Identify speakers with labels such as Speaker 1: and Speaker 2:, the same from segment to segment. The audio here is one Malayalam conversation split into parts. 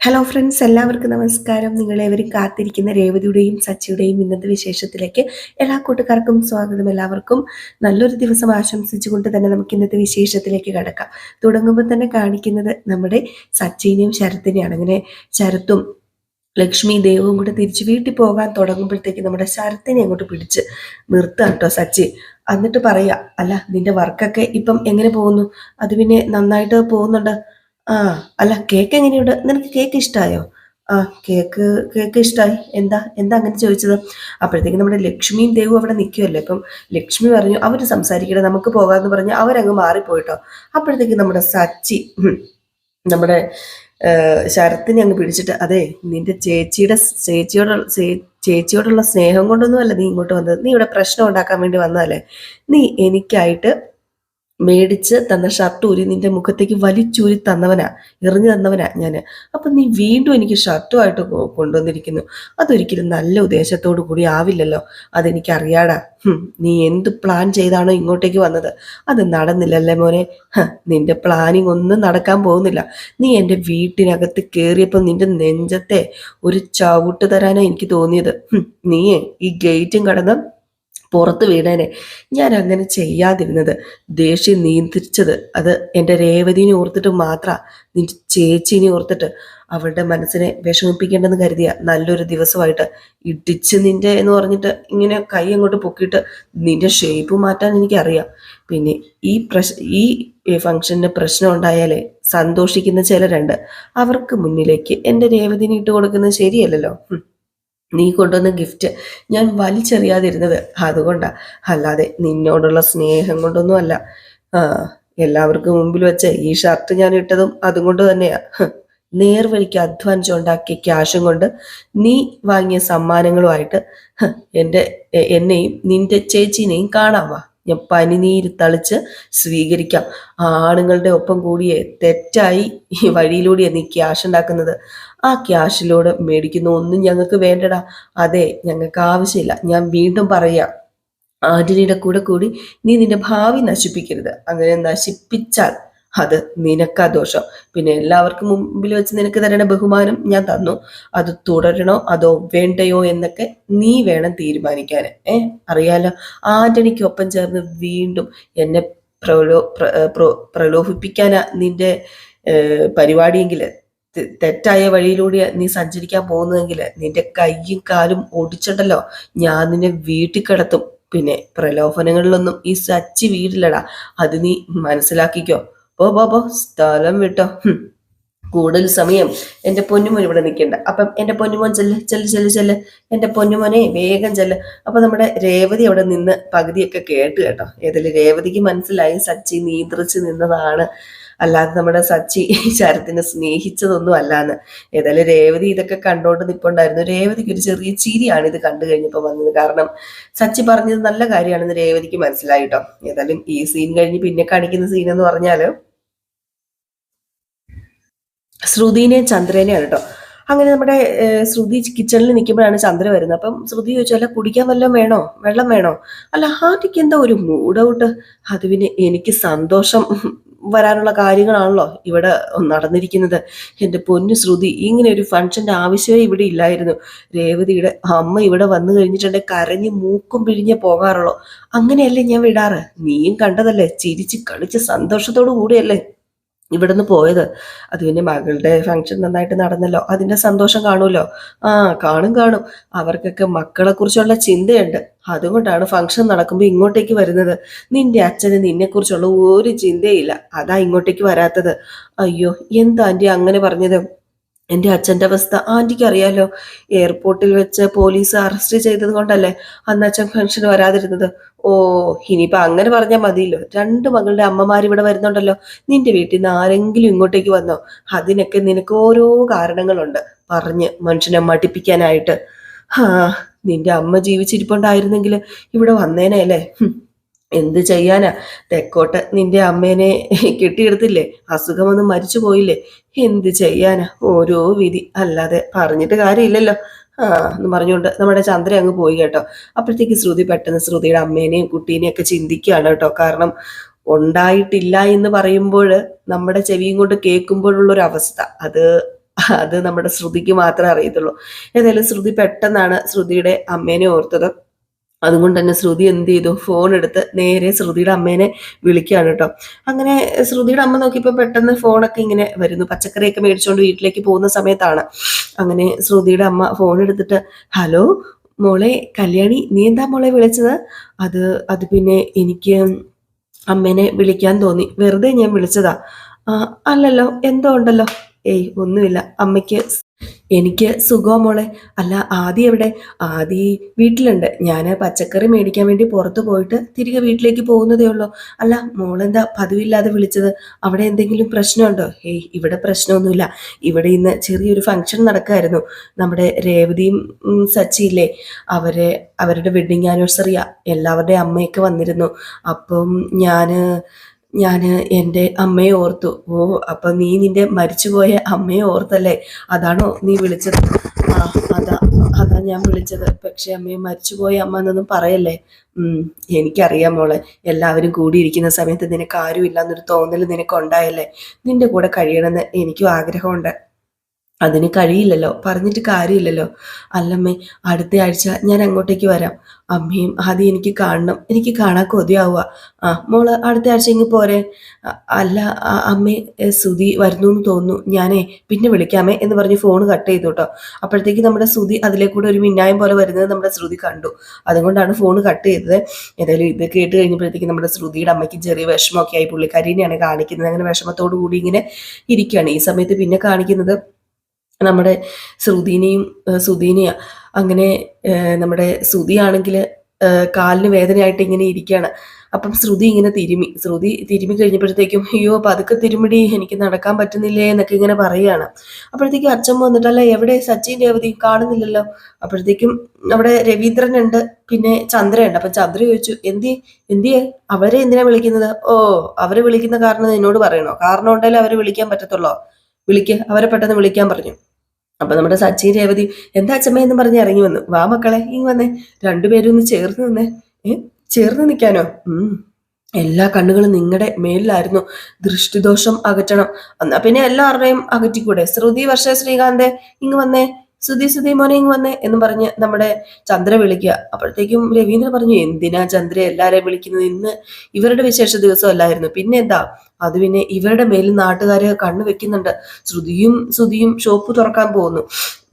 Speaker 1: ഹലോ ഫ്രണ്ട്സ്, എല്ലാവർക്കും നമസ്കാരം. നിങ്ങളേവരും കാത്തിരിക്കുന്ന രേവതിയുടെയും സച്ചിയുടെയും ഇന്നത്തെ വിശേഷത്തിലേക്ക് എല്ലാ കൂട്ടുകാർക്കും സ്വാഗതം. എല്ലാവർക്കും നല്ലൊരു ദിവസം ആശംസിച്ചുകൊണ്ട് തന്നെ നമുക്ക് ഇന്നത്തെ വിശേഷത്തിലേക്ക് കടക്കാം. തുടങ്ങുമ്പോൾ തന്നെ കാണിക്കുന്നത് നമ്മുടെ സച്ചിനെയും ശരത്തിനെയാണ്. അങ്ങനെ ശരത്തും ലക്ഷ്മി ദേവും കൂടെ തിരിച്ച് വീട്ടിൽ പോകാൻ തുടങ്ങുമ്പോഴത്തേക്ക് നമ്മുടെ ശരത്തിനെ അങ്ങോട്ട് പിടിച്ച് നിർത്താം കേട്ടോ സച്ചി. എന്നിട്ട് പറയാ, അല്ല നിന്റെ വർക്കൊക്കെ ഇപ്പം എങ്ങനെ പോകുന്നു? അത് പിന്നെ നന്നായിട്ട് പോകുന്നുണ്ട്. ആ, അല്ല കേക്ക് എങ്ങനെയുണ്ട്? നിനക്ക് കേക്ക് ഇഷ്ടായോ? ആ, കേക്ക് കേക്ക് ഇഷ്ടായി. എന്താ എന്താ അങ്ങനെ ചോദിച്ചത്? അപ്പോഴത്തേക്ക് നമ്മുടെ ലക്ഷ്മിയും ദേവും അവിടെ നിൽക്കുമല്ലേ. അപ്പം ലക്ഷ്മി പറഞ്ഞു, അവര് സംസാരിക്കട്ടെ, നമുക്ക് പോകാമെന്ന് പറഞ്ഞ് അവരങ്ങ് മാറിപ്പോയിട്ടോ. അപ്പോഴത്തേക്ക് നമ്മുടെ സച്ചി നമ്മുടെ ശരത്തിനെ അങ്ങ് പിടിച്ചിട്ട്, അതെ നിന്റെ ചേച്ചിയോടുള്ള സ്നേഹം കൊണ്ടൊന്നും അല്ല നീ ഇങ്ങോട്ട് വന്നത്, നീ ഇവിടെ പ്രശ്നം ഉണ്ടാക്കാൻ വേണ്ടി വന്നതല്ലേ. നീ എനിക്കായിട്ട് മേടിച്ച് തന്ന ഷർട്ട് ഊരി നിന്റെ മുഖത്തേക്ക് വലിച്ചൂരി തന്നവനാ, എറിഞ്ഞു തന്നവനാ ഞാൻ. അപ്പൊ നീ വീണ്ടും എനിക്ക് ഷർട്ടുമായിട്ട് കൊണ്ടുവന്നിരിക്കുന്നു. അതൊരിക്കലും നല്ല ഉദ്ദേശത്തോടു കൂടി ആവില്ലല്ലോ. അതെനിക്കറിയാടാ. നീ എന്ത് പ്ലാൻ ചെയ്താണോ ഇങ്ങോട്ടേക്ക് വന്നത്, അത് നടന്നില്ലല്ലേ മോനെ. നിന്റെ പ്ലാനിങ് ഒന്നും നടക്കാൻ പോകുന്നില്ല. നീ എൻ്റെ വീട്ടിനകത്ത് കയറിയപ്പോൾ നിന്റെ നെഞ്ചത്തെ ഒരു ചവിട്ട് തരാനാ എനിക്ക് തോന്നിയത്. നീയേ ഈ ഗേറ്റും കടന്ന് പുറത്ത് വീണേനെ. ഞാൻ അങ്ങനെ ചെയ്യാതിരുന്നത്, ദേഷ്യം നിയന്ത്രിച്ചത് അത് എൻ്റെ രേവതിനെ ഓർത്തിട്ട് മാത്രം, നിന്റെ ചേച്ചീനെ ഓർത്തിട്ട്. അവളുടെ മനസ്സിനെ വിഷമിപ്പിക്കേണ്ടെന്ന് കരുതിയ നല്ലൊരു ദിവസമായിട്ട് ഇടിച്ച് നിന്റെ എന്ന് പറഞ്ഞിട്ട് ഇങ്ങനെ കൈ അങ്ങോട്ട് പൊക്കിയിട്ട് നിന്റെ ഷേപ്പ് മാറ്റാൻ എനിക്കറിയാം. പിന്നെ ഈ ഫംഗ്ഷന് പ്രശ്നം ഉണ്ടായാലേ സന്തോഷിക്കുന്ന ചിലരുണ്ട്. അവർക്ക് മുന്നിലേക്ക് എൻ്റെ രേവതിനെ ഇട്ട് കൊടുക്കുന്നത് ശരിയല്ലല്ലോ. നീ കൊണ്ടുവന്ന ഗിഫ്റ്റ് ഞാൻ വലിച്ചെറിയാതിരുന്നത് അതുകൊണ്ടാ, അല്ലാതെ നിന്നോടുള്ള സ്നേഹം കൊണ്ടൊന്നും അല്ല. ആ, എല്ലാവർക്കും മുമ്പിൽ വെച്ച് ഈ ഷർട്ട് ഞാൻ ഇട്ടതും അതുകൊണ്ട് തന്നെയാ. നേർവഴിക്ക് അധ്വാനിച്ചുണ്ടാക്കിയ ക്യാഷും കൊണ്ട് നീ വാങ്ങിയ സമ്മാനങ്ങളുമായിട്ട് എന്നെയും നിന്റെ ചേച്ചീനെയും കാണാവാ. ഞാൻ പനിനീര് തളിച്ച് സ്വീകരിക്കാം. ആണുങ്ങളുടെ ഒപ്പം കൂടിയേ തെറ്റായി ഈ വഴിയിലൂടെയാണ് നീ ക്യാഷ് ഉണ്ടാക്കുന്നത്. ആ ക്യാഷിലൂടെ മേടിക്കുന്ന ഒന്നും ഞങ്ങൾക്ക് വേണ്ടടാ. അതെ, ഞങ്ങൾക്ക് ആവശ്യമില്ല. ഞാൻ വീണ്ടും പറയാം, ആന്റണിയുടെ കൂടെ കൂടി നീ നിന്റെ ഭാവി നശിപ്പിക്കരുത്. അങ്ങനെ നശിപ്പിച്ചാൽ അത് നിനക്കാ ദോഷം. പിന്നെ എല്ലാവർക്കും മുമ്പിൽ വെച്ച് നിനക്ക് തരണ ബഹുമാനം ഞാൻ തന്നു. അത് തുടരണോ അതോ വേണ്ടയോ എന്നൊക്കെ നീ വേണം തീരുമാനിക്കാൻ. അറിയാലോ, ആന്റണിക്കൊപ്പം ചേർന്ന് വീണ്ടും എന്നെ പ്രലോഭിപ്പിക്കാനാ നിന്റെ പരിപാടിയെങ്കിൽ, തെറ്റായ വഴിയിലൂടെ നീ സഞ്ചരിക്കാൻ പോകുന്നതെങ്കിൽ നിന്റെ കൈയും കാലും ഒടിച്ചിട്ടല്ലോ ഞാൻ നിന്നെ വീട്ടിൽ കിടത്തും. പിന്നെ പ്രലോഭനങ്ങളിലൊന്നും ഈ സച്ചി വീടില്ലടാ, അത് നീ മനസ്സിലാക്കിക്കോ. പോ സ്ഥലം വിട്ടോ. കൂടുതൽ സമയം എൻ്റെ പൊന്നുമോൻ ഇവിടെ നിൽക്കണ്ട. അപ്പം എൻ്റെ പൊന്നുമോൻ ചെല്ല്. എൻ്റെ പൊന്നുമോനെ വേഗം ചെല്ല്. അപ്പൊ നമ്മുടെ രേവതി അവിടെ നിന്ന് പകുതിയൊക്കെ കേട്ട് കേട്ടോ. ഏതായാലും രേവതിക്ക് മനസ്സിലായി സച്ചി നിയന്ത്രിച്ച് നിന്നതാണ്, അല്ലാതെ നമ്മുടെ സച്ചി ശരത്തിനെ സ്നേഹിച്ചതൊന്നും അല്ലാന്ന്. ഏതായാലും രേവതി ഇതൊക്കെ കണ്ടോണ്ട് നിൽപ്പുണ്ടായിരുന്നു. രേവതിക്ക് ഒരു ചെറിയ ചിരിയാണ് ഇത് കണ്ടു കഴിഞ്ഞപ്പോൾ വന്നത്. കാരണം സച്ചി പറഞ്ഞത് നല്ല കാര്യമാണെന്ന് രേവതിക്ക് മനസ്സിലായിട്ടോ. ഏതായാലും ഈ സീൻ കഴിഞ്ഞ് പിന്നെ കാണിക്കുന്ന സീൻ എന്ന് പറഞ്ഞാല് ശ്രുതിനെയും ചന്ദ്രനെയാണ് കേട്ടോ. അങ്ങനെ നമ്മുടെ ശ്രുതി കിച്ചണിൽ നിൽക്കുമ്പോഴാണ് ചന്ദ്ര വരുന്നത്. അപ്പം ശ്രുതി ചോദിച്ചു, അല്ല കുടിക്കാൻ വല്ലതും വേണോ, വെള്ളം വേണോ? അല്ല ആദ്യക്ക് എന്താ ഒരു മൂഡ് ഔട്ട്? അത് പിന്നെ എനിക്ക് സന്തോഷം വരാനുള്ള കാര്യങ്ങളാണല്ലോ ഇവിടെ നടന്നിരിക്കുന്നത്. എൻ്റെ പൊന്നു ശ്രുതി, ഇങ്ങനെ ഒരു ഫംഗ്ഷന്റെ ആവശ്യമേ ഇവിടെ ഇല്ലായിരുന്നു. രേവതിയുടെ അമ്മ ഇവിടെ വന്നു കഴിഞ്ഞിട്ടുണ്ടെങ്കിൽ കരഞ്ഞ് മൂക്കും പിഴിഞ്ഞേ പോകാറുള്ളൂ. അങ്ങനെയല്ലേ ഞാൻ വിടാറ്. നീയും കണ്ടതല്ലേ, ചിരിച്ച് കളിച്ച് സന്തോഷത്തോടു കൂടിയല്ലേ ഇവിടുന്ന് പോയത്. അത് പിന്നെ മകളുടെ ഫംഗ്ഷൻ നന്നായിട്ട് നടന്നല്ലോ, അതിന്റെ സന്തോഷം കാണുമല്ലോ. ആ, കാണും. അവർക്കൊക്കെ മക്കളെ കുറിച്ചുള്ള ചിന്തയുണ്ട്. അതുകൊണ്ടാണ് ഫംഗ്ഷൻ നടക്കുമ്പോൾ ഇങ്ങോട്ടേക്ക് വരുന്നത്. നിന്റെ അച്ഛന് നിന്നെക്കുറിച്ചുള്ള ഒരു ചിന്തയില്ല, അതാ ഇങ്ങോട്ടേക്ക് വരാത്തത്. അയ്യോ, എന്താ ആന്റി അങ്ങനെ പറഞ്ഞത്? എൻ്റെ അച്ഛൻ്റെ അവസ്ഥ ആന്റിക്ക് അറിയാലോ. എയർപോർട്ടിൽ വെച്ച് പോലീസ് അറസ്റ്റ് ചെയ്തത് കൊണ്ടല്ലേ അന്ന് അച്ഛൻ ഫംഗ്ഷന് വരാതിരുന്നത്. ഓ, ഇനിയിപ്പോ അങ്ങനെ പറഞ്ഞാൽ മതിയല്ലോ. രണ്ട് മകളുടെ അമ്മമാർ ഇവിടെ വരുന്നുണ്ടല്ലോ. നിന്റെ വീട്ടിൽ നിന്ന് ആരെങ്കിലും ഇങ്ങോട്ടേക്ക് വന്നോ? അതിനൊക്കെ നിനക്ക് ഓരോ കാരണങ്ങളുണ്ട് പറഞ്ഞ് മനുഷ്യനെ മടിപ്പിക്കാനായിട്ട്. ഹാ, നിന്റെ അമ്മ ജീവിച്ചിരിപ്പുണ്ടായിരുന്നെങ്കിൽ ഇവിടെ വന്നേനല്ലേ. എന്ത് ചെയ്യാനാ, തെക്കോട്ട് നിന്റെ അമ്മേനെ കെട്ടിയെടുത്തില്ലേ, അസുഖം വന്ന് മരിച്ചു പോയില്ലേ. എന്ത് ചെയ്യാനാ, ഓരോ വിധി, അല്ലാതെ പറഞ്ഞിട്ട് കാര്യമില്ലല്ലോ. ആ എന്ന് പറഞ്ഞുകൊണ്ട് നമ്മുടെ ചന്ദ്ര അങ്ങ് പോയി കേട്ടോ. അപ്പോഴത്തേക്ക് ശ്രുതി പെട്ടെന്ന് ശ്രുതിയുടെ അമ്മേനെയും കുട്ടീനെയും ഒക്കെ ചിന്തിക്കുകയാണ് കേട്ടോ. കാരണം ഉണ്ടായിട്ടില്ല എന്ന് പറയുമ്പോൾ നമ്മുടെ ചെവിയും കൊണ്ട് കേൾക്കുമ്പോഴുള്ളൊരു അവസ്ഥ, അത് അത് നമ്മുടെ ശ്രുതിക്ക് മാത്രമേ അറിയത്തുള്ളൂ. ഏതായാലും ശ്രുതി പെട്ടെന്നാണ് ശ്രുതിയുടെ അമ്മേനെ ഓർത്തത്. അതുകൊണ്ട് തന്നെ ശ്രുതി എന്ത് ചെയ്തു, ഫോൺ എടുത്ത് നേരെ ശ്രുതിയുടെ അമ്മേനെ വിളിക്കുകയാണ് കേട്ടോ. അങ്ങനെ ശ്രുതിയുടെ അമ്മ നോക്കിയപ്പോൾ പെട്ടെന്ന് ഫോണൊക്കെ ഇങ്ങനെ വരുന്നു. പച്ചക്കറിയൊക്കെ മേടിച്ചുകൊണ്ട് വീട്ടിലേക്ക് പോകുന്ന സമയത്താണ്. അങ്ങനെ ശ്രുതിയുടെ അമ്മ ഫോൺ എടുത്തിട്ട്, ഹലോ മോളെ കല്യാണി, നീ എന്താ മോളെ വിളിച്ചത്? അത് അത് പിന്നെ എനിക്ക് അമ്മേനെ വിളിക്കാൻ തോന്നി, വെറുതെ ഞാൻ വിളിച്ചതാ. ആ, അല്ലല്ലോ, എന്തോ ഉണ്ടല്ലോ. ഏയ് ഒന്നുമില്ല, അമ്മയ്ക്ക് എനിക്ക് സുഖമാ മോളെ. അല്ല ആദി എവിടെ? ആദി വീട്ടിലുണ്ട്. ഞാൻ പച്ചക്കറി മേടിക്കാൻ വേണ്ടി പുറത്ത് പോയിട്ട് തിരികെ വീട്ടിലേക്ക് പോകുന്നതേ ഉള്ളൂ. അല്ല മോളെന്താ പതിവില്ലാതെ വിളിച്ചത്? അവിടെ എന്തെങ്കിലും പ്രശ്നമുണ്ടോ? ഏയ് ഇവിടെ പ്രശ്നമൊന്നുമില്ല. ഇവിടെ ഇന്ന് ചെറിയൊരു ഫംഗ്ഷൻ നടക്കായിരുന്നു. നമ്മുടെ രേവതിയും സച്ചിയില്ലേ, അവരുടെ വെഡിങ് ആനിവേഴ്സറിയാ. എല്ലാവരുടെയും അമ്മയൊക്കെ വന്നിരുന്നു. അപ്പം ഞാന് എൻ്റെ അമ്മയെ ഓർത്തു. ഓ, അപ്പൊ നീ നിന്റെ മരിച്ചുപോയ അമ്മയെ ഓർത്തല്ലേ? അതാണോ നീ വിളിച്ചത്? ആ, അതാ അതാ ഞാൻ വിളിച്ചത്. പക്ഷെ അമ്മയെ മരിച്ചുപോയ അമ്മ എന്നൊന്നും പറയല്ലേ. എനിക്കറിയാം മോളെ, എല്ലാവരും കൂടിയിരിക്കുന്ന സമയത്ത് നിനക്ക് ആരും ഇല്ലാന്നൊരു തോന്നൽ നിനക്ക് ഉണ്ടായല്ലേ. നിന്റെ കൂടെ കഴിയണമെന്ന് എനിക്കും ആഗ്രഹമുണ്ട്. അതിന് കഴിയില്ലല്ലോ, പറഞ്ഞിട്ട് കാര്യമില്ലല്ലോ. അല്ലമ്മേ, അടുത്ത ആഴ്ച ഞാൻ അങ്ങോട്ടേക്ക് വരാം. അമ്മയും ആദ്യം എനിക്ക് കാണണം, എനിക്ക് കാണാൻ കൊതിയാവുക. ആ മോള് അടുത്ത ആഴ്ച ഇങ്ങ് പോരെ? അല്ല അമ്മേ, സുധി വരുന്നു എന്ന് തോന്നുന്നു, ഞാനേ പിന്നെ വിളിക്കാമേ എന്ന് പറഞ്ഞ് ഫോൺ കട്ട് ചെയ്തു കേട്ടോ. അപ്പോഴത്തേക്ക് നമ്മുടെ ശ്രുതി അതിലേക്കൂടെ ഒരു മിന്നായം പോലെ വരുന്നത് നമ്മുടെ ശ്രുതി കണ്ടു. അതുകൊണ്ടാണ് ഫോൺ കട്ട് ചെയ്തത്. ഏതായാലും ഇത് കേട്ട് കഴിഞ്ഞപ്പോഴത്തേക്ക് നമ്മുടെ ശ്രുതിയുടെ അമ്മയ്ക്ക് ചെറിയ വിഷമമൊക്കെ ആയി. പുള്ളിക്കാരിനെയാണ് കാണിക്കുന്നത്. അങ്ങനെ വിഷമത്തോടു കൂടി ഇങ്ങനെ ഇരിക്കുകയാണ്. ഈ സമയത്ത് പിന്നെ കാണിക്കുന്നത് നമ്മുടെ സുധീനെയാ. അങ്ങനെ നമ്മുടെ ശ്രുതിയാണെങ്കിൽ കാലിന് വേദനയായിട്ട് ഇങ്ങനെ ഇരിക്കുകയാണ്. അപ്പം ശ്രുതി തിരുമി കഴിഞ്ഞപ്പോഴത്തേക്കും, അയ്യോ പതുക്കെ തിരുമിടി, എനിക്ക് നടക്കാൻ പറ്റുന്നില്ലേ എന്നൊക്കെ ഇങ്ങനെ പറയുകയാണ്. അപ്പോഴത്തേക്കും അച്ഛൻ വന്നിട്ടല്ല, എവിടെ സച്ചിൻ രേവതി കാണുന്നില്ലല്ലോ. അപ്പോഴത്തേക്കും അവിടെ രവീന്ദ്രനുണ്ട്, പിന്നെ ചന്ദ്രയുണ്ട്. അപ്പം ചന്ദ്ര ചോദിച്ചു, എന്തിയെ അവരെ എന്തിനാ വിളിക്കുന്നത്? ഓ, അവരെ വിളിക്കുന്ന കാരണം എന്നോട് പറയണോ? കാരണം ഉണ്ടെങ്കിൽ അവരെ വിളിക്കാൻ പറ്റത്തുള്ളോ? അവരെ പെട്ടെന്ന് വിളിക്കാൻ പറഞ്ഞു. അപ്പൊ നമ്മുടെ സച്ചിൻ രേവതി, എന്താ അച്ഛമ്മ എന്ന് പറഞ്ഞ് ഇറങ്ങി വന്നു. വാ മക്കളെ, ഇങ്ങ് വന്നേ, രണ്ടുപേരും ഒന്ന് ചേർന്ന് നിന്നേ. ചേർന്ന് നിൽക്കാനോ? എല്ലാ കണ്ണുകളും നിങ്ങളുടെ മേലിലായിരുന്നു. ദൃഷ്ടിദോഷം അകറ്റണം. എന്നാ പിന്നെ എല്ലാവരുടെയും അകറ്റിക്കൂടെ? ശ്രുതി, വർഷ, ശ്രീകാന്തെ ഇങ്ങ് വന്നേ, സുധി മോനെ ഇങ്ങ് വന്നേ എന്ന് പറഞ്ഞ് നമ്മുടെ ചന്ദ്ര വിളിക്കുക. അപ്പോഴത്തേക്കും രവീന്ദ്രൻ പറഞ്ഞു, എന്തിനാ ചന്ദ്ര എല്ലാരെയും വിളിക്കുന്നത്? ഇന്ന് ഇവരുടെ വിശേഷ ദിവസം അല്ലായിരുന്നു, പിന്നെ എന്താ? അത് പിന്നെ ഇവരുടെ മേലിൽ നാട്ടുകാര് കണ്ണു വെക്കുന്നുണ്ട്. സുധിയും ഷോപ്പ് തുറക്കാൻ പോകുന്നു.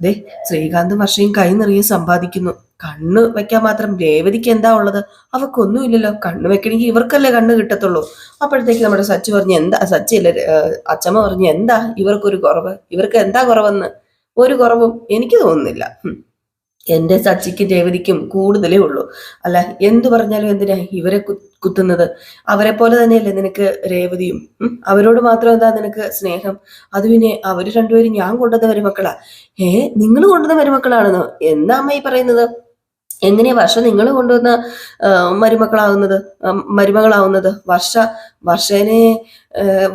Speaker 1: ദേ, ശ്രീകാന്തും വർഷയും കൈ നിറയെ സമ്പാദിക്കുന്നു. കണ്ണ് വെക്കാൻ മാത്രം രേവതിക്ക് എന്താ ഉള്ളത്? അവക്കൊന്നുമില്ലല്ലോ. കണ്ണ് വെക്കണമെങ്കിൽ ഇവർക്കല്ലേ കണ്ണ് കിട്ടത്തുള്ളൂ. അപ്പോഴത്തേക്ക് നമ്മുടെ സച്ചിയല്ലേ, അച്ചമ്മ പറഞ്ഞു, എന്താ ഇവർക്കൊരു കുറവ്? ഇവർക്ക് എന്താ കുറവെന്ന്? ഒരു കുറവും എനിക്ക് തോന്നുന്നില്ല. എന്റെ സച്ചിക്കും രേവതിക്കും കൂടുതലേ ഉള്ളൂ. അല്ല, എന്തു പറഞ്ഞാലും എന്തിനാ ഇവരെ കുത്തുന്നത്? അവരെ പോലെ തന്നെയല്ലേ നിനക്ക് രേവതിയും? അവരോട് മാത്രം എന്താ നിനക്ക് സ്നേഹം? അത് പിന്നെ അവര് രണ്ടുപേരും ഞാൻ കൊണ്ടുവന്ന മരുമക്കളാ. നിങ്ങൾ കൊണ്ടുവന്ന മരുമക്കളാണെന്നോ? എന്നാ അമ്മ ഈ പറയുന്നത്? എങ്ങനെയാ വർഷ നിങ്ങൾ കൊണ്ടുവന്ന മരുമക്കളാവുന്നത് മരുമകളാവുന്നത്? വർഷേനെ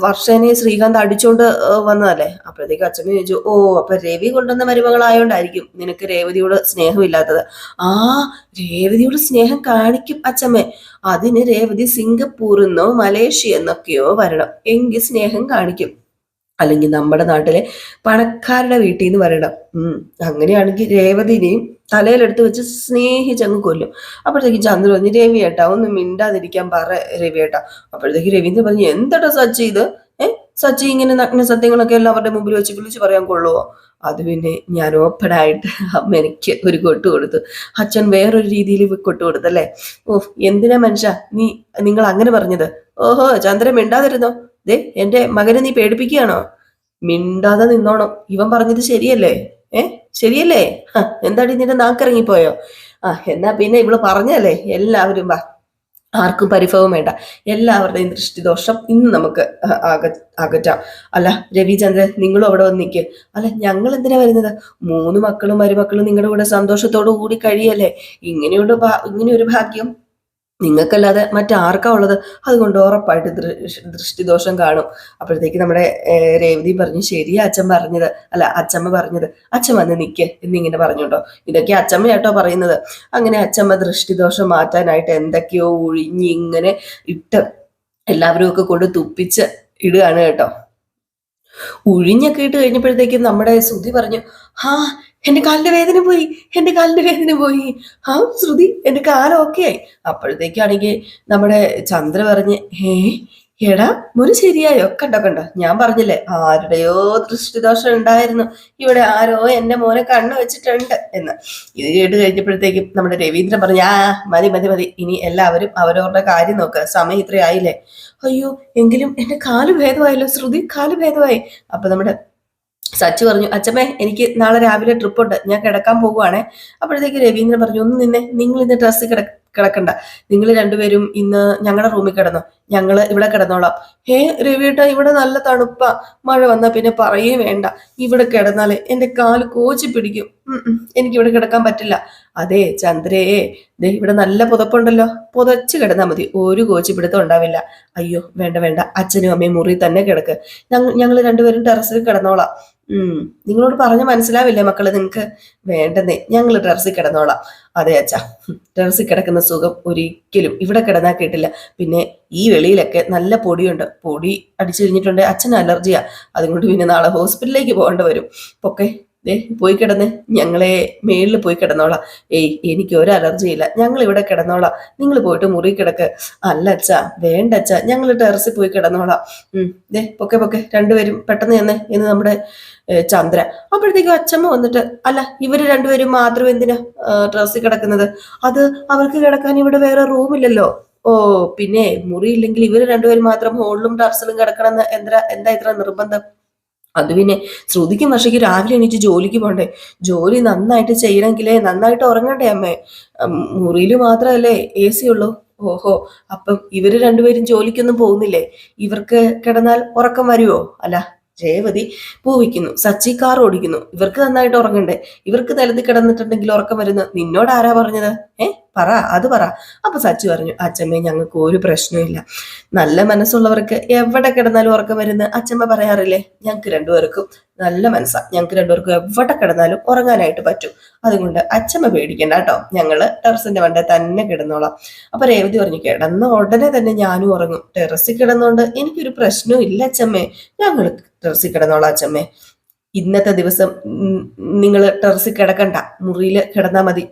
Speaker 1: വർഷേനെ ശ്രീകാന്ത് അടിച്ചോണ്ട് വന്നതല്ലേ? അപ്പോഴത്തേക്ക് അച്ഛമ്മ ചോദിച്ചു, ഓ, അപ്പൊ രവി കൊണ്ടുവന്ന മരുമകളായോണ്ടായിരിക്കും നിനക്ക് രേവതിയോട് സ്നേഹമില്ലാത്തത്. ആ, രേവതിയോട് സ്നേഹം കാണിക്കും അച്ഛമ്മേ. അതിന് രേവതി സിംഗപ്പൂരിൽ നിന്നോ മലേഷ്യ എന്നൊക്കെയോ വരണം, എങ്കിൽ സ്നേഹം കാണിക്കും. അല്ലെങ്കിൽ നമ്മുടെ നാട്ടിലെ പണക്കാരുടെ വീട്ടിൽ നിന്ന് വരണം. അങ്ങനെയാണെങ്കിൽ രേവതിനെയും തലയിലെടുത്ത് വെച്ച് സ്നേഹിച്ചങ്ങ് കൊല്ലും. അപ്പോഴത്തേക്ക് ചന്ദ്ര പറഞ്ഞു, രവി ഏട്ടാ ഒന്ന് മിണ്ടാതിരിക്കാൻ പറ രവി ഏട്ടാ. അപ്പോഴത്തേക്ക് രവീന്ദ്രൻ പറഞ്ഞു, എന്താട്ടോ സച്ചി ഇത്? സച്ചി ഇങ്ങനെ നഗ്ന സത്യങ്ങളൊക്കെ എല്ലാവരുടെ മുമ്പിൽ വെച്ച് വിളിച്ച് പറയാൻ കൊള്ളുവോ? അത് പിന്നെ ഞാൻ ഓപ്പണായിട്ട് അമ്മ എനിക്ക് ഒരു കൊട്ടു കൊടുത്തു, അച്ഛൻ വേറൊരു രീതിയിൽ കൊട്ടു കൊടുത്തല്ലേ. ഓ, എന്തിനാ മനുഷ്യ നിങ്ങൾ അങ്ങനെ പറഞ്ഞത്? ഓഹോ, ചന്ദ്രൻ മിണ്ടാതിരുന്നോ? ദേ, എന്റെ മകനെ നീ പേടിപ്പിക്കുകയാണോ? മിണ്ടാതെ നിന്നോണം. ഇവൻ പറഞ്ഞത് ശരിയല്ലേ? ശരിയല്ലേ? എന്താടി നിന്റെ നാക്കിറങ്ങിപ്പോയോ? എന്നാ പിന്നെ ഇവള് പറഞ്ഞല്ലേ, എല്ലാവരും വാ, ആർക്കും പരിഭവം വേണ്ട. എല്ലാവരുടെയും ദൃഷ്ടിദോഷം ഇന്ന് നമുക്ക് അകറ്റാം. അല്ല രവിചന്ദ്രൻ, നിങ്ങളും അവിടെ വന്ന് നിൽക്ക്. അല്ല, ഞങ്ങൾ എന്തിനാ വരുന്നത്? 3 മക്കളും മരുമക്കളും നിങ്ങളുടെ കൂടെ സന്തോഷത്തോടു കൂടി കഴിയല്ലേ. ഇങ്ങനെയൊരു ഭാഗ്യം നിങ്ങൾക്കല്ലാതെ മറ്റാർക്കാ ഉള്ളത്? അതുകൊണ്ട് ഉറപ്പായിട്ട് ദൃഷ്ടിദോഷം കാണും. അപ്പോഴത്തേക്ക് നമ്മുടെ രേവതി പറഞ്ഞു, ശരിയാ അച്ഛമ്മ പറഞ്ഞത്. അച്ഛൻ വന്ന് നിൽക്ക് എന്നിങ്ങനെ പറഞ്ഞോട്ടോ. ഇതൊക്കെ അച്ഛമ്മയാട്ടോ പറയുന്നത്. അങ്ങനെ അച്ഛമ്മ ദൃഷ്ടിദോഷം മാറ്റാനായിട്ട് എന്തൊക്കെയോ ഒഴിഞ്ഞ് ഇങ്ങനെ ഇട്ട് എല്ലാവരും ഒക്കെ കൊണ്ട് തുപ്പിച്ച് ഇടുകയാണ് കേട്ടോ. ഉഴിഞ്ഞൊക്കെ ഇട്ട് കഴിഞ്ഞപ്പോഴത്തേക്കും നമ്മുടെ ശ്രുതി പറഞ്ഞു, ആ എന്റെ കാലിന്റെ വേദന പോയി, എന്റെ കാലിന്റെ വേദന പോയി. ആ ശ്രുതി എന്റെ കാലം ഓക്കെ ആയി. അപ്പോഴത്തേക്കാണെങ്കിൽ നമ്മുടെ ചന്ദ്ര പറഞ്ഞ്, എടാ മോന് ശരിയായോ? കണ്ടോ കണ്ടോ, ഞാൻ പറഞ്ഞില്ലേ ആരുടെയോ ദൃഷ്ടിദോഷം ഉണ്ടായിരുന്നു, ഇവിടെ ആരോ എന്റെ മോനെ കണ്ണു വെച്ചിട്ടുണ്ട് എന്ന്. ഇത് കേട്ട് കഴിഞ്ഞപ്പോഴത്തേക്കും നമ്മുടെ രവീന്ദ്രൻ പറഞ്ഞു, ആ മതി മതി മതി, ഇനി എല്ലാവരും അവരവരുടെ കാര്യം നോക്കുക, സമയം ഇത്രയായില്ലേ. അയ്യോ, എങ്കിലും എന്റെ കാല് ഭേദമായല്ലോ ശ്രുതി, കാല് ഭേദമായി. അപ്പൊ നമ്മുടെ സച്ചു പറഞ്ഞു, അച്ഛമ്മേ എനിക്ക് നാളെ രാവിലെ ട്രിപ്പ് ഉണ്ട്, ഞാൻ കിടക്കാൻ പോകുവാണേ. അപ്പോഴത്തേക്ക് രവീന്ദ്രൻ പറഞ്ഞു, ഒന്ന് നിന്നെ, നിങ്ങൾ ഇന്ന് ഡ്രസ്സിൽ കിടക്കണ്ട, നിങ്ങൾ രണ്ടുപേരും ഇന്ന് ഞങ്ങളുടെ റൂമിൽ കിടന്നോ, ഞങ്ങള് ഇവിടെ കിടന്നോളാം. രവിയേട്ട, ഇവിടെ നല്ല തണുപ്പാ, മഴ വന്നാ പിന്നെ പറയേ വേണ്ട, ഇവിടെ കിടന്നാലേ എന്റെ കാല് കോച്ചി പിടിക്കും, എനിക്കിവിടെ കിടക്കാൻ പറ്റില്ല. അതെ ചന്ദ്രയെ, ദേ ഇവിടെ നല്ല പുതപ്പുണ്ടല്ലോ, പുതച്ച് കിടന്നാൽ മതി, ഒരു കോച്ചി പിടുത്തം ഉണ്ടാവില്ല. അയ്യോ വേണ്ട വേണ്ട, അച്ഛനും അമ്മയും മുറി തന്നെ കിടക്ക്, ഞങ്ങൾ രണ്ടുപേരും ടെറസിൽ കിടന്നോളാം. നിങ്ങളോട് പറഞ്ഞ മനസ്സിലാവില്ലേ മക്കള് നിങ്ങക്ക്? വേണ്ടെന്നേ, ഞങ്ങൾ ടെറസിൽ കിടന്നോളാം. അതെ അച്ഛാ, ടെറസിൽ കിടക്കുന്ന സുഖം ഒരിക്കലും ഇവിടെ കിടന്നാൽ കിട്ടില്ല. പിന്നെ ഈ വെളിയിലൊക്കെ നല്ല പൊടിയുണ്ട്, പൊടി അടിച്ചു കഴിഞ്ഞിട്ടുണ്ടെങ്കിൽ അച്ഛന് അലർജിയാ, അതുകൊണ്ട് പിന്നെ നാളെ ഹോസ്പിറ്റലിലേക്ക് പോകേണ്ടി വരും. പൊക്കെ പോയി കിടന്ന്, ഞങ്ങളെ മേളിൽ പോയി കിടന്നോളാം. എനിക്ക് ഒരു അലർജിയില്ല, ഞങ്ങൾ ഇവിടെ കിടന്നോളാം, നിങ്ങൾ പോയിട്ട് മുറി കിടക്ക്. അല്ല അച്ഛാ, വേണ്ട അച്ഛാ, ഞങ്ങൾ ടെറസിൽ പോയി കിടന്നോളാം. പൊക്കെ പൊക്കെ, രണ്ടുപേരും പെട്ടെന്ന് ചെന്നേ എന്ന് നമ്മുടെ ചന്ദ്ര. അപ്പോഴത്തേക്കും അച്ഛമ്മ വന്നിട്ട്, അല്ല ഇവര് രണ്ടുപേരും മാത്രം എന്തിനാ ടെറസിൽ കിടക്കുന്നത്? അത് അവർക്ക് കിടക്കാൻ ഇവിടെ വേറെ റൂമില്ലല്ലോ. ഓ പിന്നെ മുറിയില്ലെങ്കിൽ ഇവര് രണ്ടുപേരും മാത്രം ഹോളിലും ടെറസിലും കിടക്കണം എന്ന് എന്താ ഇത്ര നിർബന്ധം? അത് പിന്നെ ശ്രുതിക്കും വർഷയ്ക്ക് രാവിലെ എണീറ്റ് ജോലിക്ക് പോണ്ടേ, ജോലി നന്നായിട്ട് ചെയ്യണമെങ്കിലേ നന്നായിട്ട് ഉറങ്ങണ്ടേ അമ്മേ. മുറിയിൽ മാത്രമല്ലേ AC ഉള്ളൂ. ഓഹോ, അപ്പം ഇവര് രണ്ടുപേരും ജോലിക്കൊന്നും പോകുന്നില്ലേ? ഇവർക്ക് കിടന്നാൽ ഉറക്കം വരുവോ? അല്ല, രേവതി പൂവിക്കുന്നു, സച്ചി കാർ ഓടിക്കുന്നു, ഇവർക്ക് നന്നായിട്ട് ഉറങ്ങണ്ടേ? ഇവർക്ക് നിലത്ത് കിടന്നിട്ടുണ്ടെങ്കിൽ ഉറക്കം വരുന്നു, നിന്നോട് ആരാ പറഞ്ഞത്? പറ, അത് പറ. അപ്പൊ സച്ചി പറഞ്ഞു, അച്ഛമ്മേ ഞങ്ങൾക്ക് ഒരു പ്രശ്നമില്ല, നല്ല മനസ്സുള്ളവർക്ക് എവിടെ കിടന്നാലും ഉറക്കം വരുന്ന അച്ഛമ്മ പറയാറില്ലേ? ഞങ്ങൾക്ക് രണ്ടുപേർക്കും നല്ല മനസ്സാ, ഞങ്ങൾക്ക് രണ്ടുപേർക്കും എവിടെ കിടന്നാലും ഉറങ്ങാനായിട്ട് പറ്റും, അതുകൊണ്ട് അച്ഛമ്മ പേടിക്കണ്ട കേട്ടോ, ഞങ്ങള് ടെറസിന്റെ വണ്ടേ തന്നെ കിടന്നോളാം. അപ്പൊ രേവതി പറഞ്ഞു, കിടന്ന ഉടനെ തന്നെ ഞാനും ഉറങ്ങും, ടെറസിൽ കിടന്നോണ്ട് എനിക്കൊരു പ്രശ്നവും ഇല്ല അച്ഛമ്മേ, ഞങ്ങൾ ടെറസിൽ കിടന്നോളാം അച്ഛമ്മേ. ഇന്നത്തെ ദിവസം നിങ്ങൾ ടെറസിൽ കിടക്കണ്ട, മുറിയിൽ കിടന്നാ മതി,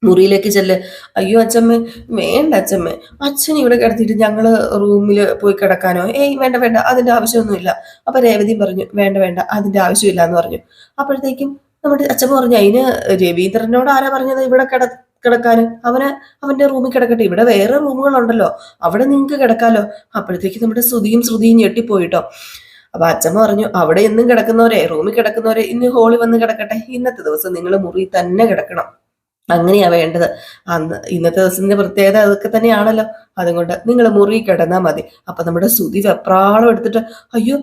Speaker 1: മുറിയിലേക്ക് ചെല്ല്. അയ്യോ അച്ഛമ്മ, വേണ്ട അച്ഛമ്മ, അച്ഛൻ ഇവിടെ കിടത്തിയിട്ട് ഞങ്ങള് റൂമിൽ പോയി കിടക്കാനോ? വേണ്ട വേണ്ട, അതിന്റെ ആവശ്യമൊന്നുമില്ല. അപ്പൊ രേവതിയും പറഞ്ഞു, വേണ്ട വേണ്ട, അതിന്റെ ആവശ്യമില്ല എന്ന് പറഞ്ഞു. അപ്പോഴത്തേക്കും നമ്മുടെ അച്ഛമ്മ പറഞ്ഞു, അതിന് രവീന്ദ്രനോട് ആരാ പറഞ്ഞത് ഇവിടെ കിടക്കാന്? അവന്റെ റൂമിൽ കിടക്കട്ടെ, ഇവിടെ വേറെ റൂമുകളുണ്ടല്ലോ, അവിടെ നിങ്ങൾക്ക് കിടക്കാലോ. അപ്പോഴത്തേക്ക് നമ്മുടെ ശ്രുതിയും ഞെട്ടിപ്പോയിട്ടോ. അപ്പൊ അച്ഛമ്മ പറഞ്ഞു, അവിടെ എന്നും കിടക്കുന്നവരെ, റൂമിൽ കിടക്കുന്നവരെ ഇന്ന് ഹോളിൽ വന്ന് കിടക്കട്ടെ, ഇന്നത്തെ ദിവസം നിങ്ങൾ മുറി തന്നെ കിടക്കണം, അങ്ങനെയാ വേണ്ടത്. ഇന്നത്തെ ദിവസത്തിന്റെ പ്രത്യേകത അതൊക്കെ തന്നെയാണല്ലോ, അതുകൊണ്ട് നിങ്ങൾ മുറി കിടന്നാ മതി. അപ്പൊ നമ്മുടെ ശ്രുതി വെപ്രാളം എടുത്തിട്ട്, അയ്യോ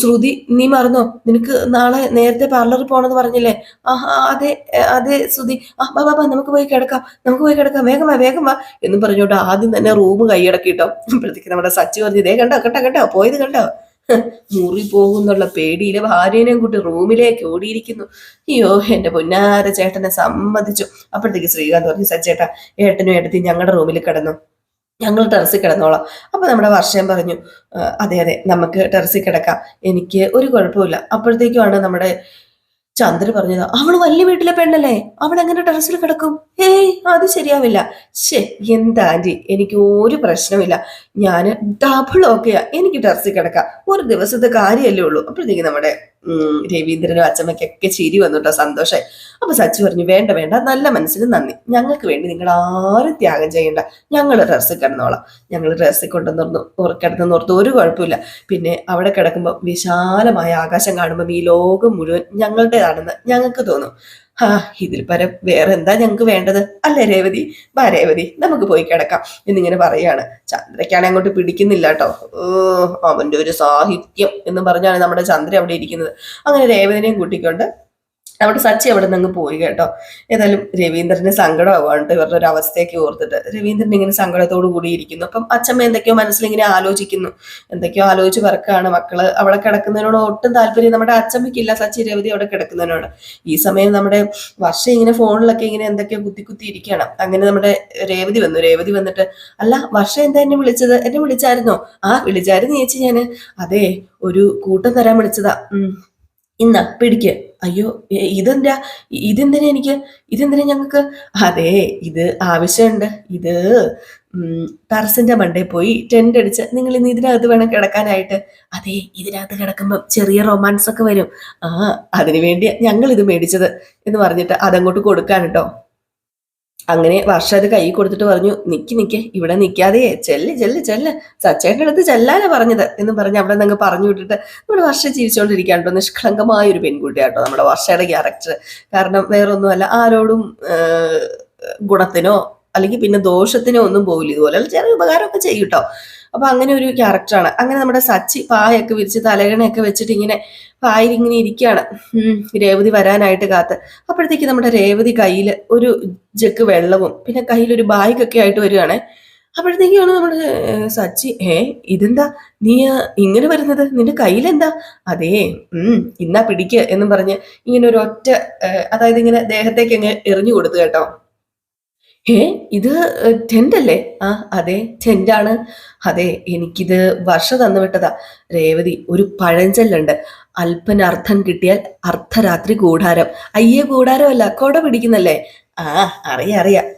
Speaker 1: ശ്രുതി, നീ മറന്നോ? നിനക്ക് നാളെ നേരത്തെ പാർലറിൽ പോണെന്ന് പറഞ്ഞില്ലേ? അതെ അതെ ശ്രുതി, ബാബാ നമുക്ക് പോയി കിടക്കാം, വേഗം വാ എന്നും പറഞ്ഞോണ്ട് ആദ്യം തന്നെ റൂം കൈയടക്കിട്ടോ. അപ്പോഴത്തേക്ക് നമ്മുടെ സച്ചി പറഞ്ഞു, ഇതേ കണ്ടോ പോയത് കണ്ടോ, മുറി പോകുന്നുള്ള പേടിയില് ഭാര്യനെയും കൂട്ടി റൂമിലേക്ക് ഓടിയിരിക്കുന്നു. അയ്യോ എന്റെ പൊന്നാര ചേട്ടനെ സമ്മതിച്ചു. അപ്പോഴത്തേക്ക് ശ്രീകാന്ത് പറഞ്ഞു, സച്ചേട്ടാ ഏട്ടനും ഏട്ടത്തി ഞങ്ങളുടെ റൂമിൽ കിടന്നു, ഞങ്ങൾ ടെറസിൽ കിടന്നോളാം. അപ്പൊ നമ്മുടെ വർഷം പറഞ്ഞു, അതെ നമുക്ക് ടെറസിൽ കിടക്കാം, എനിക്ക് ഒരു കുഴപ്പമില്ല. അപ്പോഴത്തേക്കുമാണ് നമ്മുടെ ചന്ദ്ര പറഞ്ഞത്, അവള് വലിയ വീട്ടിലെ പെണ്ണല്ലേ, അവൾ എങ്ങനെ ടെറസിൽ കിടക്കും? അത് ശരിയാവില്ല. എന്താ ആന്റി, എനിക്ക് ഒരു പ്രശ്നമില്ല, ഞാൻ ഡബിൾ ഓക്കെയാ, എനിക്ക് ടെറസിൽ കിടക്കാം, ഒരു ദിവസത്തെ കാര്യമല്ലേ ഉള്ളൂ. അപ്പോഴത്തേക്ക് നമ്മുടെ രവീന്ദ്രനും അച്ഛമ്മയ്ക്കൊക്കെ ചിരി വന്നുട്ടോ, സന്തോഷമായി. അപ്പൊ സച്ചു പറഞ്ഞു, വേണ്ട, നല്ല മനസ്സിന് നന്ദി, ഞങ്ങൾക്ക് വേണ്ടി നിങ്ങൾ ആരും ത്യാഗം ചെയ്യണ്ട, ഞങ്ങൾ ടെറസിൽ കിടന്നോളാം, ഞങ്ങൾ ടെറസിൽ കിടന്നോർത്ത് ഒരു കുഴപ്പമില്ല. പിന്നെ അവിടെ കിടക്കുമ്പോൾ വിശാലമായ ആകാശം കാണുമ്പോൾ ഈ ലോകം മുഴുവൻ ഞങ്ങളുടേതാണെന്ന് ഞങ്ങൾക്ക് തോന്നും. ഇതിൽ പരം വേറെ എന്താ ഞങ്ങൾക്ക് വേണ്ടത്? അല്ലേ രേവതി, രേവതി നമുക്ക് പോയി കിടക്കാം എന്നിങ്ങനെ പറയാണ്. ചന്ദ്രയ്ക്കാണ് അങ്ങോട്ട് പിടിക്കുന്നില്ല കേട്ടോ. അവന്റെ ഒരു സാഹിത്യം എന്ന് പറഞ്ഞാണ് നമ്മുടെ ചന്ദ്ര അവിടെ ഇരിക്കുന്നത്. അങ്ങനെ രേവതിനെയും കൂട്ടിക്കൊണ്ട് അവിടെ സച്ചി അവിടെ നിന്ന് പോയി കേട്ടോ. ഏതായാലും രവീന്ദ്രന് സങ്കടമാവാണ്ട് ഇവരുടെ ഒരു അവസ്ഥയൊക്കെ ഓർത്തിട്ട് രവീന്ദ്രൻ ഇങ്ങനെ സങ്കടത്തോടു കൂടി ഇരിക്കുന്നു. അപ്പം അച്ഛമ്മ എന്തൊക്കെയോ മനസ്സിലിങ്ങനെ ആലോചിക്കുന്നു, എന്തൊക്കെയോ ആലോചിച്ച് പറക്കാണ്. മക്കള് അവിടെ കിടക്കുന്നതിനോട് ഒട്ടും താല്പര്യം നമ്മുടെ അച്ഛമ്മയ്ക്കില്ല, സച്ചി രവതി അവിടെ കിടക്കുന്നതിനോട്. ഈ സമയം നമ്മുടെ വർഷ ഇങ്ങനെ ഫോണിലൊക്കെ ഇങ്ങനെ എന്തൊക്കെയോ കുത്തി കുത്തി ഇരിക്കുകയാണ്. അങ്ങനെ നമ്മുടെ രേവതി വന്നു. രേവതി വന്നിട്ട്, അല്ല വർഷ എന്താ എന്നെ വിളിച്ചത്? എന്നെ വിളിച്ചായിരുന്നോ? ആ വിളിച്ചായിരുന്നു ചേച്ചി ഞാന്. അതെ, ഒരു കൂട്ടം തരാൻ വിളിച്ചതാ. ഇന്നാ പിടിക്ക്. അയ്യോ, ഇതെന്താ? ഇതെന്തിനാ എനിക്ക്? ഇതെന്തിനാ ഞങ്ങൾക്ക്? അതെ, ഇത് ആവശ്യമുണ്ട്. ഇത് ടെറസിന്റെ മണ്ടയിൽ പോയി ടെന്റ് അടിച്ച് നിങ്ങൾ ഇന്ന് ഇതിനകത്ത് വേണം കിടക്കാനായിട്ട്. അതെ, ഇതിനകത്ത് കിടക്കുമ്പോൾ ചെറിയ റൊമാൻസ് ഒക്കെ വരും. ആ, അതിനു വേണ്ടിയാ ഞങ്ങൾ ഇത് മേടിച്ചത് എന്ന് പറഞ്ഞിട്ട് അതങ്ങോട്ട് കൊടുക്കാൻ കേട്ടോ. അങ്ങനെ വർഷ അത് കൈ കൊടുത്തിട്ട് പറഞ്ഞു, നിക്ക് നിക്ക്, ഇവിടെ നിൽക്കാതെ ചെല്ല് ചെല്ല് ചെല്ല്, സച്ചേട്ടൻ്റെ അടുത്ത് ചെല്ലാനാ പറഞ്ഞത് എന്ന് പറഞ്ഞ് അവിടെ നിന്ന് പറഞ്ഞു വിട്ടിട്ട് നമ്മുടെ വർഷ ജീവിച്ചുകൊണ്ടിരിക്കാണ്ടോ. നിഷ്കളങ്കമായ ഒരു പെൺകുട്ടിയാട്ടോ നമ്മുടെ വർഷയുടെ ക്യാരക്ടർ. കാരണം വേറൊന്നുമല്ല, ആരോടും ഗുണത്തിനോ അല്ലെങ്കിൽ പിന്നെ ദോഷത്തിനോ ഒന്നും പോകില്ല. ഇതുപോലെ ചെറിയ ഉപകാരമൊക്കെ ചെയ്യും കേട്ടോ. അപ്പൊ അങ്ങനെ ഒരു ക്യാരക്ടറാണ്. അങ്ങനെ നമ്മുടെ സച്ചി പായൊക്കെ വിരിച്ച് തലകണയൊക്കെ വെച്ചിട്ട് ഇങ്ങനെ പായിൽ ഇങ്ങനെ ഇരിക്കുകയാണ്. രേവതി വരാനായിട്ട് കാത്ത്. അപ്പോഴത്തേക്ക് നമ്മുടെ രേവതി കയ്യിൽ ഒരു ജഗ് വെള്ളവും പിന്നെ കയ്യിലൊരു ബാഗൊക്കെ ആയിട്ട് വരികയാണെ. അപ്പോഴത്തേക്കാണ് നമ്മുടെ സച്ചി, ഇതെന്താ നീ ഇങ്ങനെ വരുന്നത്? നിന്റെ കയ്യിലെന്താ? അതേ, ഇന്നാ പിടിക്ക് എന്നും പറഞ്ഞ് ഇങ്ങനെ ഒരു ഒറ്റ, അതായത് ഇങ്ങനെ ദേഹത്തേക്ക് അങ്ങ് എറിഞ്ഞു കൊടുത്തു കേട്ടോ. ഏ ഇത് ടെന്റ് അല്ലേ? ആ അതെ, ടെന്റാണ്. അതെ, എനിക്കിത് വർഷ തന്നു വിട്ടതാ. രേവതി, ഒരു പഴഞ്ചൊല്ലുണ്ട്, അല്പന അർത്ഥം കിട്ടിയാൽ അർദ്ധരാത്രി കൂടാരം. അയ്യേ, കൂടാരമല്ല, കൊട പിടിക്കുന്നല്ലേ? ആ, അറിയാം അറിയാം.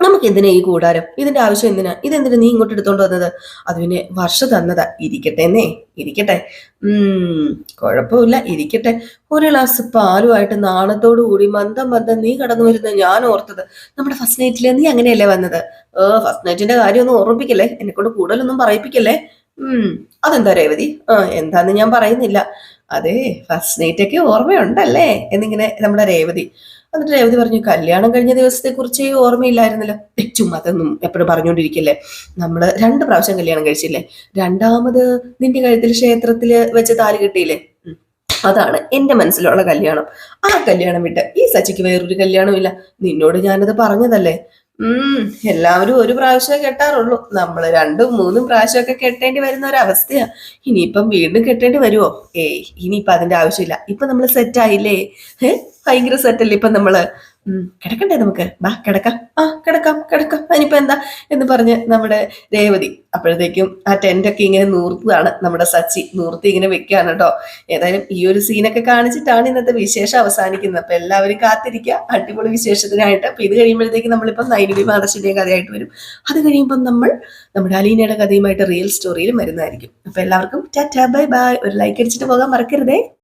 Speaker 1: നമുക്ക് എന്തിനാ ഈ കൂടാരം? ഇതിന്റെ ആവശ്യം എന്തിനാ? ഇതെന്തിനാ നീ ഇങ്ങോട്ട് എടുത്തോണ്ട് വന്നത്? അത് പിന്നെ വർഷ തന്നതാ. ഇരിക്കട്ടെ എന്നേ, ഇരിക്കട്ടെ. കുഴപ്പമില്ല, ഇരിക്കട്ടെ. ഒരു ഗ്ലാസ് പാലുമായിട്ട് നാണത്തോടു കൂടി മന്ദം മന്ദം നീ കടന്നു വരുന്നത് ഞാൻ ഓർത്തത് നമ്മുടെ ഫസ്റ്റ് നൈറ്റില് നീ അങ്ങനെയല്ലേ വന്നത്? ഫസ്റ്റ് നൈറ്റിന്റെ കാര്യം ഒന്നും ഓർമ്മിപ്പിക്കല്ലേ, എന്നെ കൊണ്ട് കൂടുതലൊന്നും പറയിപ്പിക്കല്ലേ. അതെന്താ രേവതി? എന്താന്ന് ഞാൻ പറയുന്നില്ല. അതെ, ഫസ്റ്റ് നൈറ്റ് ഒക്കെ ഓർമ്മയുണ്ടല്ലേ എന്നിങ്ങനെ നമ്മുടെ രേവതി. എന്നിട്ട് രേവതി പറഞ്ഞു, കല്യാണം കഴിഞ്ഞ ദിവസത്തെ കുറിച്ച് ഓർമ്മയില്ലായിരുന്നല്ലോ. ചുമ്മാ അതൊന്നും എപ്പോഴും പറഞ്ഞുകൊണ്ടിരിക്കില്ലേ. നമ്മള് 2 പ്രാവശ്യം കല്യാണം കഴിച്ചില്ലേ? രണ്ടാമത് നിന്റെ കഴുത്തിൽ ക്ഷേത്രത്തില് വെച്ച് താലി കെട്ടിയില്ലേ? അതാണ് എന്റെ മനസ്സിലുള്ള കല്യാണം. ആ കല്യാണം വിട്ട് ഈ സച്ചിക്ക് വേറൊരു കല്യാണം ഇല്ല. നിന്നോട് ഞാനത് പറഞ്ഞതല്ലേ. എല്ലാവരും 1 പ്രാവശ്യമേ കെട്ടാറുള്ളൂ. നമ്മള് 2, 3 പ്രാവശ്യമൊക്കെ കെട്ടേണ്ടി വരുന്ന ഒരവസ്ഥയാ. ഇനിയിപ്പം വീണ്ടും കെട്ടേണ്ടി വരുമോ? ഇനിയിപ്പൊ അതിന്റെ ആവശ്യമില്ല. ഇപ്പൊ നമ്മൾ സെറ്റ് ആയില്ലേ? ഭയങ്കര സെറ്റല്ലേ ഇപ്പൊ നമ്മള്. കിടക്കണ്ടേ നമുക്ക്? ബാ കിടക്കാം. കിടക്കാം കിടക്കാം, അതിനിപ്പോ എന്താ എന്ന് പറഞ്ഞ് നമ്മുടെ രേവതി അപ്പോഴത്തേക്കും ആ ടെന്റൊക്കെ ഇങ്ങനെ നൂർത്തതാണ് നമ്മുടെ സച്ചി. നൂർത്തി ഇങ്ങനെ വെക്കുകയാണ് കേട്ടോ. ഏതായാലും ഈ ഒരു സീനൊക്കെ കാണിച്ചിട്ടാണ് ഇന്നത്തെ വിശേഷം അവസാനിക്കുന്നത്. അപ്പൊ എല്ലാവരും കാത്തിരിക്കുക അടിപൊളി വിശേഷത്തിനായിട്ട്. അപ്പൊ ഇത് കഴിയുമ്പോഴത്തേക്ക് നമ്മളിപ്പം നൈനിബി മാതർശിന്റെ കഥയായിട്ട് വരും. അത് കഴിയുമ്പോൾ നമ്മൾ നമ്മുടെ അലീനയുടെ കഥയുമായിട്ട് റിയൽ സ്റ്റോറിയിലും വരുന്നതായിരിക്കും. അപ്പൊ എല്ലാവർക്കും ടാറ്റാ ബൈ ബൈ. ഒരു ലൈക്ക് അടിച്ചിട്ട് പോകാൻ മറക്കരുതേ.